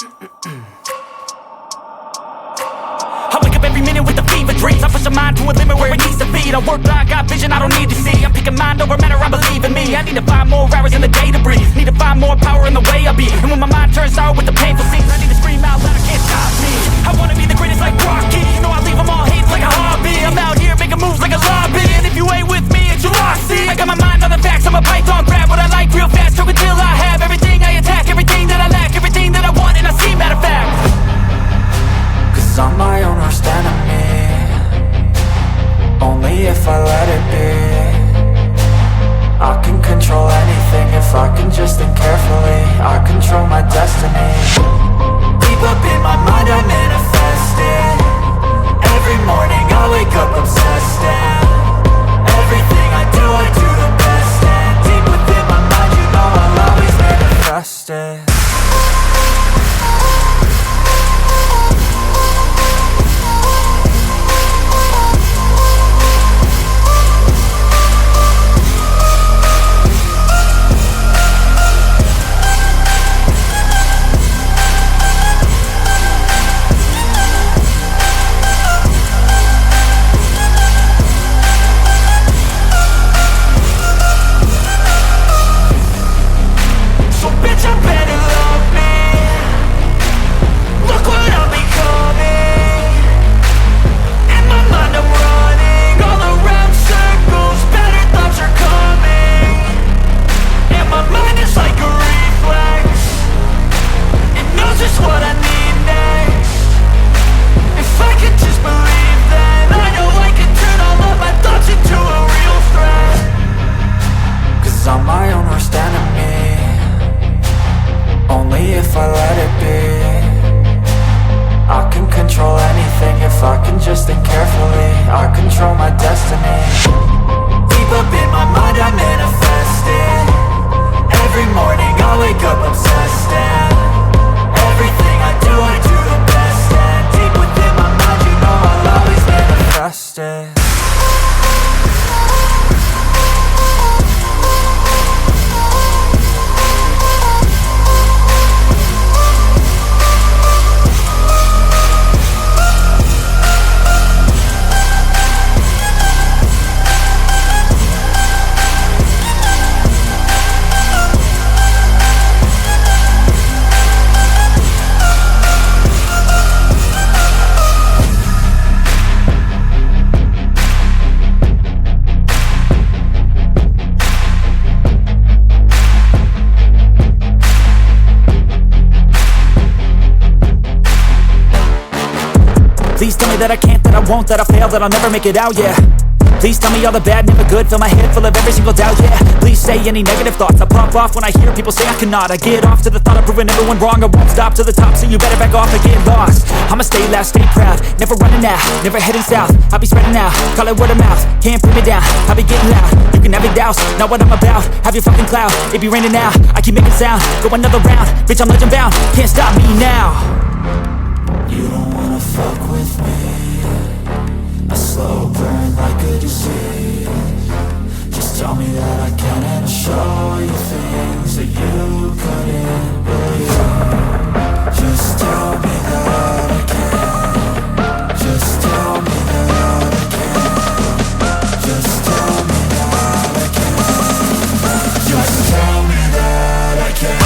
I wake up every minute with the fever dreams. I push my mind to a limit where it needs to be. I work blind, got vision I don't need to see. I'm picking mind over matter, I believe in me. I need to find more hours in the day to breathe. Need to find more power in the way I be. And when my mind turns sour with the painful scenes, I need to scream out loud, I can't stop me. I wanna be the greatest like Rocky. You know I leave them all hates like a hobby. I'm out here making moves like a lobby. And if you ain't with me, it's your loss, see. I got my mind on the facts, I'm a python, grab what I like real fast. Choke until I have everything I attack, everything that I lack, everything that I want, and I see, matter of fact. Cause I'm my own worst enemy. Only if I let it be. I can control anything if I can just think carefully. I control my destiny. Deep up in my mind I manifest it. Every morning I wake up obsessed, and everything I do the best. And deep within my mind you know I'll always manifest it. Please tell me that I can't, that I won't, that I fail, that I'll never make it out, yeah. Please tell me all the bad, never good, fill my head full of every single doubt, yeah. Please say any negative thoughts, I pop off when I hear people say I cannot. I get off to the thought of proving everyone wrong, I won't stop to the top, so you better back off and get lost. I'ma stay loud, stay proud, never running out, never heading south. I'll be spreading out, call it word of mouth, can't put me down, I'll be getting loud. You can have your doubts, not what I'm about, have your fucking clout. It be raining now, I keep making sound, go another round, bitch I'm legend bound, can't stop me now. You don't wanna fuck with me. A slow burn like a disease. Just tell me that I can and I'll show you things that you couldn't believe. Just tell me that I can. Just tell me that I can. Just tell me that I can. Just tell me that I can.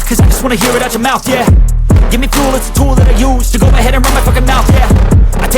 Cause I just wanna hear it out your mouth, yeah. Give me fuel, it's a tool that I use to go ahead and run my fucking mouth, yeah. I take